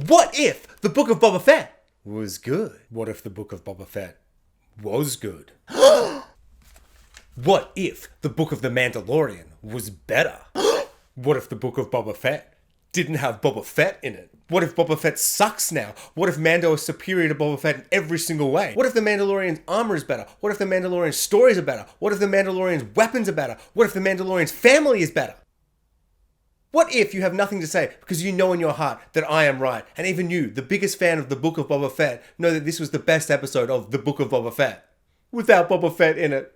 What if the Book of Boba Fett was good? What if the Book of Boba Fett was good? What if the Book of the Mandalorian was better? What if the Book of Boba Fett didn't have Boba Fett in it? What if Boba Fett sucks now? What if Mando is superior to Boba Fett in every single way? What if the Mandalorian's armor is better? What if the Mandalorian's stories are better? What if the Mandalorian's weapons are better? What if the Mandalorian's family is better? What if you have nothing to say because you know in your heart that I am right, and even you, the biggest fan of the Book of Boba Fett, know that this was the best episode of the Book of Boba Fett without Boba Fett in it?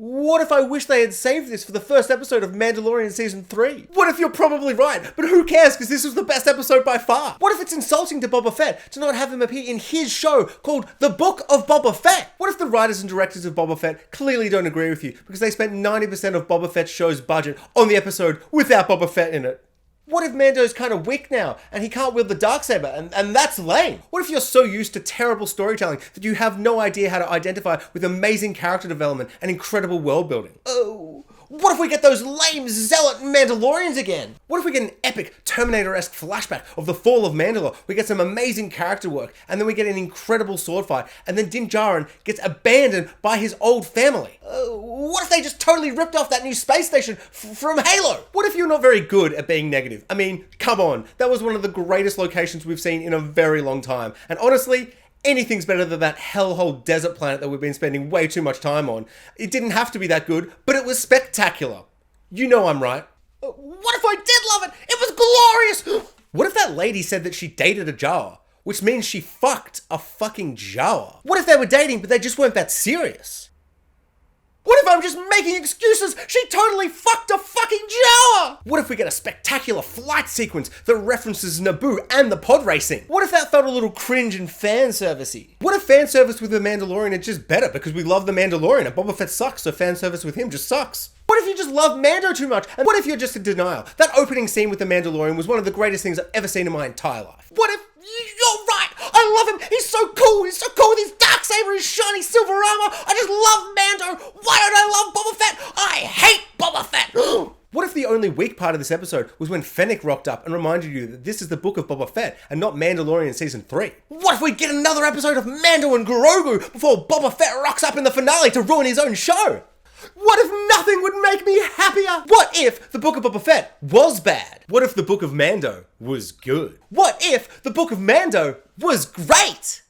What if I wish they had saved this for the first episode of Mandalorian Season 3? What if you're probably right, but who cares because this was the best episode by far? What if it's insulting to Boba Fett to not have him appear in his show called The Book of Boba Fett? What if the writers and directors of Boba Fett clearly don't agree with you because they spent 90% of Boba Fett's show's budget on the episode without Boba Fett in it? What if Mando's kind of weak now and he can't wield the Darksaber and that's lame? What if you're so used to terrible storytelling that you have no idea how to identify with amazing character development and incredible world building? Oh, what if we get those lame zealot Mandalorians again? What if we get an epic Terminator-esque flashback of the fall of Mandalore? We get some amazing character work and then we get an incredible sword fight and then Din Djarin gets abandoned by his old family? What if they just totally ripped off that new space station from Halo? What if you're not very good at being negative? I mean, come on, that was one of the greatest locations we've seen in a very long time. And honestly, anything's better than that hellhole desert planet that we've been spending way too much time on. It didn't have to be that good, but it was spectacular. You know I'm right. What if I did love it? It was glorious! What if that lady said that she dated a Jawa, which means she fucked a fucking Jawa? What if they were dating, but they just weren't that serious? What if I'm just making excuses? She totally fucked a fucking Jawa! What if we get a spectacular flight sequence that references Naboo and the pod racing? What if that felt a little cringe and fan servicey? What if fan service with the Mandalorian is just better because we love the Mandalorian and Boba Fett sucks, so fan service with him just sucks? What if you just love Mando too much? And what if you're just in denial? That opening scene with the Mandalorian was one of the greatest things I've ever seen in my entire life. What if you're right? I love him. He's so cool. He's so cool with his Darksaber, his shiny silver armor. I just love Mando. Why don't I love Boba Fett? I hate Boba Fett. What if the only weak part of this episode was when Fennec rocked up and reminded you that this is the Book of Boba Fett and not Mandalorian Season 3? What if we get another episode of Mando and Grogu before Boba Fett rocks up in the finale to ruin his own show? What if nothing would make me happier? What if the Book of Boba Fett was bad? What if the Book of Mando was good? What if the Book of Mando was great?